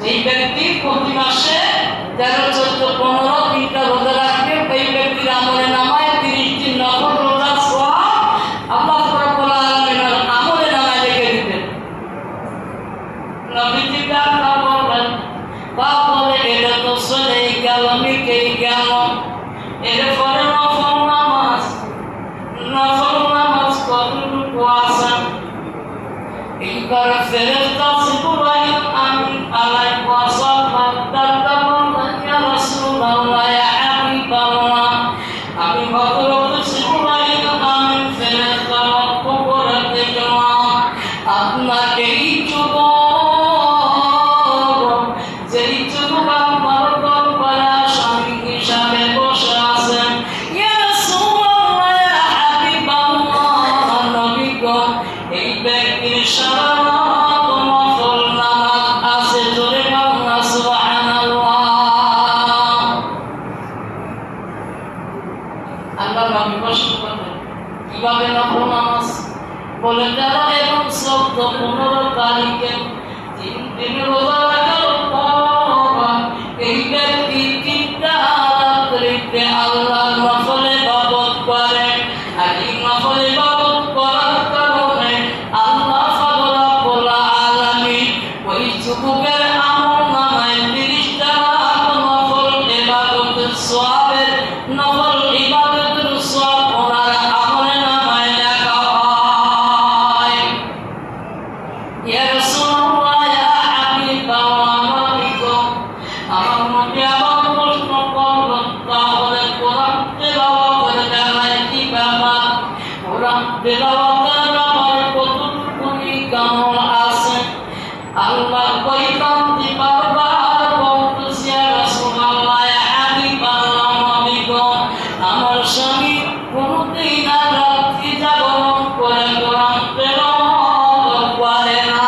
যেই ব্যক্তি প্রতি মাসে 13, 14, 15 দিনটা রোজা রাখবে, ওই ব্যক্তির আমলে নামায় 30 দিন নফল রোজা সওয়াব আল্লাহ রাব্বুল আলামিনের আমলে নামায় লিখে দিবেন। নবীজি কথা বলেন, তারপরে এটা তো চলেই গেল, মিটেই গেল। এরপরে নফল নামাজ কতটুকু আছে? এইবার ফেরেশতা জিবরাইল আমিন আলাইহি ওয়াসাল্লাম ইয়া রাসূলুল্লাহ ইয়া হাবিবাল্লাহ, আমি হযরত জিবরাইল আমিন ফেরেশতা লক্ষ্য করে দেখলাম আপনাকে এই যুবক, যেই যুবক আমার দরবারে স্বামী হিসাবে বসে আছেন, ইয়া রাসূলুল্লাহ ইয়া হাবিবাল্লাহ, নবী গো, এই ব্যক্তির সারা নফল নামাজ আছে। জোরে বলুন সুবহানাল্লাহ। আল্লাহ নবী প্রশ্ন করলেন, কিভাবে নফল নামাজ? বলে 13 এবং 14, 15 তারিখে 3 দিন রোজা রাখার পর এই ব্যক্তি 3টা রাত্রিতে আল্লাহর নফল ইবাদত করে। আর এই নফল ইবাদত করার কারণে আল্লাহ রাব্বুল আলামিন ওই যুবকের আমলনামায় 30টা নফল ইবাদতের সওয়াবের নফল ইবাদতের সওয়াব ওনার আমলনামায় লেখা হয়। ইয়া রাসূলুল্লাহ ইয়া হাবিবাল্লাহ, নবী গো, আমার নবী আবার প্রশ্ন করলেন, তাহলে কোরআন তেলাওয়াত করে দেখায় কি ব্যাপার? কোরআন তেলাওয়াতের ব্যাপারে কতটুকু কামল আছে? আল্লাহ কইতাম বারবার বলতেছি, ইয়া রাসূলুল্লাহ ইয়া হাবিবাল্লাহ, নবী গো, আমার স্বামী কোনদিন আর রাত্রি জাগরণ করে কোরআন তেলাওয়াত করে না।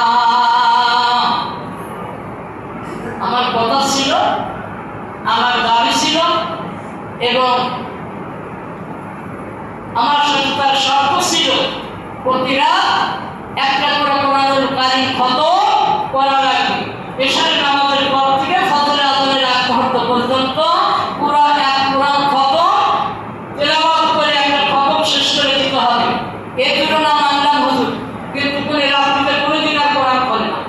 আমার কথা ছিল, আমার দাবি ছিল এবং আমার সাথে তার শর্ত ছিল, প্রতি রাত একটা করে কোরআনুল কারীম খতম করা লাগবে। এশার নামাজের পর থেকে ফজরের আযানের আগ মুহূর্ত পর্যন্ত পুরো এক কোরআন খতম তেলাওয়াত করে একটা খতম শেষ করে দিতে হবে। এই দুটো না মানলাম হুজুর, কিন্তু কোন রাত্রিতে কোনদিন আর কোরআন পড়ে না।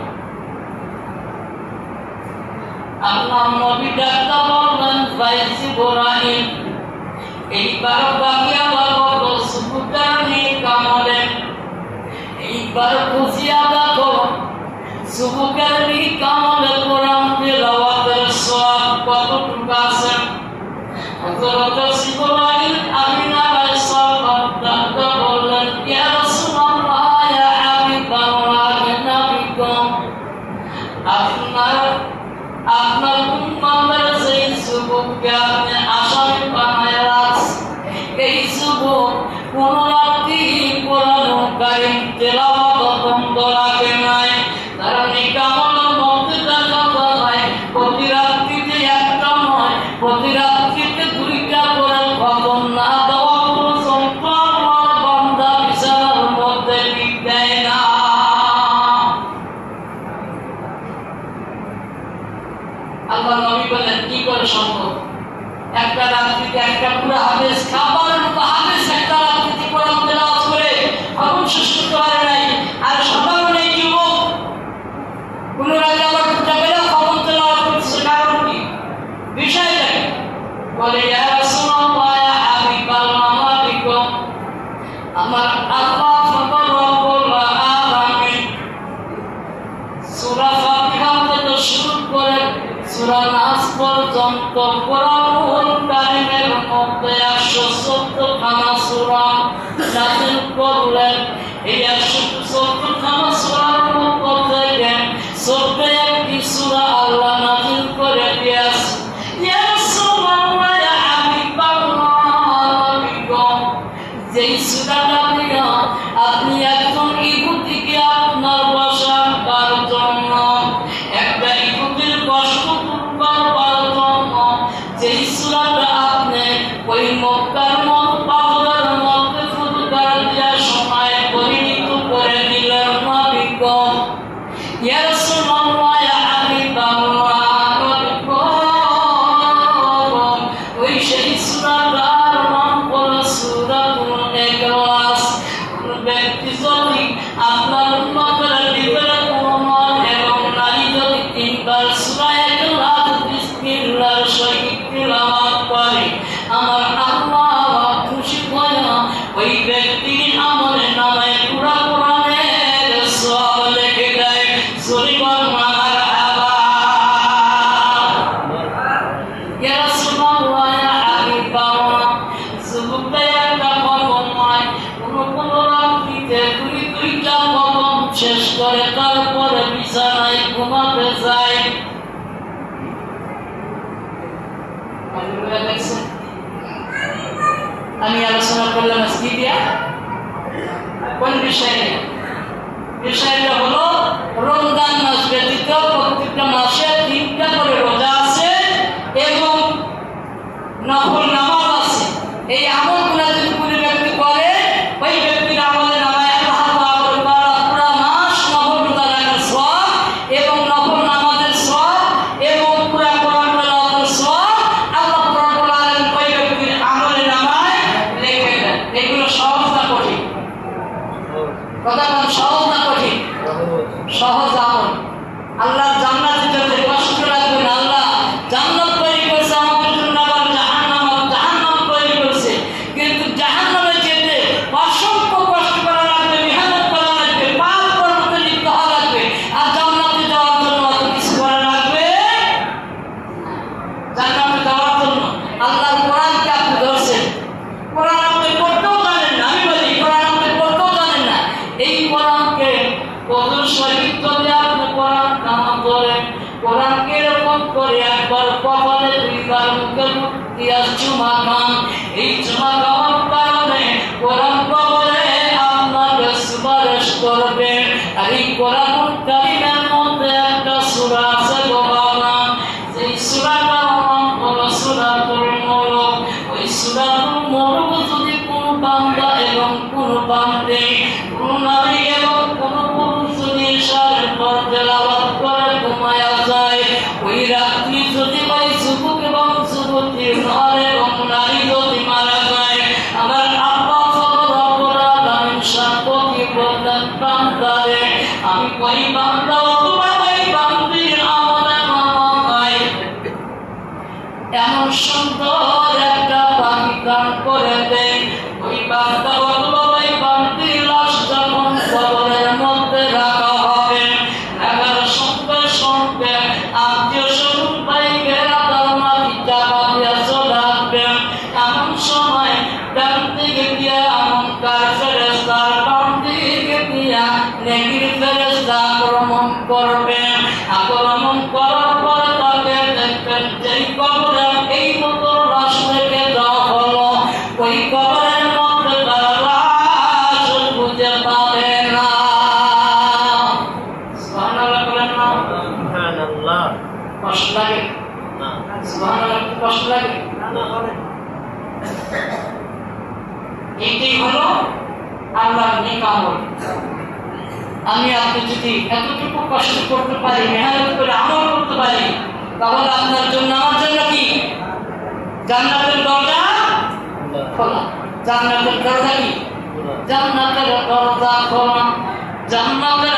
আল্লাহ নবী ডাক্তা বললেন, ভাই জিবরাইল, এইবার বাকি আবার বড় সুবুকানি কামলে, এইবার বুঝিয়া দেখো সুবুকানি কামলে কোরআন তেলাওয়াতের সওয়াব কতটুকু আছে। হযরত জিবরাইল আমিন আলাইহিস সালাম ডাক্তা বললেন, ইয়া রাসূলুল্লাহ ইয়া হাবিবাল্লাহ, নবী গো, আপনার উম্মতের সেই যুবককে আপনি আসামি বানায় রাখছেন, এই যুবক কোন রাত্রি কোরআনুল কারীম তেলাওয়াত বন্ধ রাখে নাই। তারা নিকামলের মধ্যে দেখা যায় প্রতি রাত্রিতে একটা নয়, প্রতি রাত্রিতে 2টা করে খতম না দেওয়া পর্যন্ত আমার বান্দা বিছানার মধ্যে পিঠ দেয় না। আল্লাহ নবী বলেন, কি করে সম্ভব? একটা রাত্রিতে একটা পুরো হাদিস খাবার মতো হাদিস একটা রাত্রিতে কোরআন তেলাওয়াত করে খতম শেষ করতে পারে নাই। আর সকালে এই যুবক কোন রাতে আবার জায়গায় খতম তেলাওয়াত করছে, কারণ কি? বিষয়টা কি? বলে, ইয়া রাসূলুল্লাহ ইয়া হাবিবাল্লাহ, নবী গো, আমার আল্লাহ রাব্বুল আলামিন সূরা ফাতিহা থেকে শুরু করে সূরা নাস পর্যন্ত কোরআনুল কারীমের মধ্যে 114 খানা সূরা নাযিল করলেন। এই 114 খানা সূরার মধ্যে থেকে 14টি সূরা আল্লাহ নাযিল করে দিয়েছেন। ইয়া রাসূলুল্লাহ ইয়া হাবিবাল্লাহ, নবী গো, যেই সূরাটা দিয়া আপনি একজন ইহুদিকে আপনার বসাবার জন্য একটা ইহুদির কষ্ট করবার জন্য যেই ইয়া রাসূলুল্লাহ ইয়া হাবিবাল্লাহ ওই সেই সূরাটার নাম হলো সূরাতুল ইখলাস। কোন ব্যক্তি যদি আপনার উম্মতের ভিতরে কোনো মন এবং নারী যদি তিনবার সূরা ইখলাস বিসমিল্লাহর সহিত তিলাওয়াত করে, আমার আল্লাহ খুশি হয় ওই ব্যক্তির আমলের নামায় পুরা কোরআনের সওয়াব লিখে দেয়। সূরা মারহাবা। ইয়া রাসূলুল্লাহ ইয়া হাবিবাল্লাহ যুবকটা একটা কলম নয়, কোন রাত্রিতে দুইটা কলম শেষ করে তারপরে বিছানায় ঘুমাতে যায়। আমি আলোচনা করলাম আজকে দিয়া কোন বিষয়ে? বিষয়টা হলো রমজান মাস ব্যতীত প্রত্যেকটা মাসে 3টা করে রোজা আছে এবং নফল নামাজ আছে। এই আমলগুলো যদি কোনো ব্যক্তি করে, ওই ব্যক্তির আমলে নামায় আল্লাহ তাআলা পুরো মাস নফল রোজা রাখার সওয়াব এবং নফল নামাজের সওয়াব এবং পুরো কোরআন তেলাওয়াতের সওয়াব আল্লাহ রাব্বুল আলামিন ওই ব্যক্তির আমলে নামায় লিখে দেন। এগুলো সহজ না কঠিন? কথা বলেন, সহজ না কঠিন? সহজ আমল। আল্লাহর জান্নাতে যেতে কষ্ট লাগবে না। আল্লাহ জান্নাত তৈরি করেছে আমাদের জন্য, আবার জাহান্নাম তৈরি করেছে। কিন্তু জাহান্নামে যেতে অসংখ্য কষ্ট করা লাগবে, মেহনত করা লাগবে, পাপ কর্মতে লিপ্ত হওয়া লাগবে। আর জান্নাতে যাওয়ার জন্য অত কিছু করা লাগবে। জান্নাতে যাওয়ার জন্য আল্লাহর কোরআনকে আপনি ধরছেন, কোরআন আপনি পড়তেও জানেন না। আমি বলি কোরআন আপনি পড়তেও জানেন না। এই কোরআনকে ওযুর সহিত যদি আপনি কোরআন নাম ধরেন, কোরআনকে এরকম করে একবার কপালে, দুইবার মুখে দিয়া চুমা খান, এই চুমা খাওয়ার কারণে কোরআন কবরে আপনাকে সুপারিশ করবে। আর এই কোরআনুল কারীমের মধ্যে একটা সূরা আছে গো বাবা, সেই সূরাটার নাম হলো সূরাতুল মুলক। ওই সূরাতুল মুলক যদি কোনো বান্দা এবং কোনো বান্দী, কোনো নারী এবং কোনো পুরুষ যদি ইশারের পর তেলাওয়াত করে ঘুমায়া যায়, ওই রাত্রি যদি ওই যুবক এবং যুবতী, নর এবং নারী যদি মারা যায়, আমার আল্লাহ রব্বুল আলামিন সাক্ষী বলেন, বান্দারে আমি ওই বান্দা অথবা ওই বান্দির আমলে নামায় এমন সুন্দর একটা পাখি দান করে দেন। ওই বান্দা অথবা ওই বান্দির লাশ যখন কবরের মধ্যে রাখা হবে, রাখার সঙ্গে সঙ্গে আত্মীয় স্বজন ভাইকে তার মাটি চাপা দিয়ে চলে আসবে। এমন সময় ডান দিকে দিয়ে আমনকার ফেরেশতার, বাম দিকে দিয়া নেকির ফেরেশতা আক্রমণ করবে। আক্রমণ করার পর তাকে দেখবেন যেই কবরে এই মতো লাশ রেখে দেওয়া হলো, ওই কবরের মধ্যে তারা লাশ খুঁজে পাবে না। সুবহানাল্লাহ বলেন না? সুবহানাল্লাহ। কষ্ট লাগে? সুবহানাল্লাহ কষ্ট লাগে? এটাই হলো আল্লাহর নেক আমল। আমি আপনি যদি এতটুকু কষ্ট করতে পারি, মেহনত করে আমল করতে পারি, তাহলে আপনার জন্য আমার জন্য কি জান্নাতের দরজা খোলা। জান্নাতের দরজা কি? জান্নাতের দরজা খোলা। জান্নাতের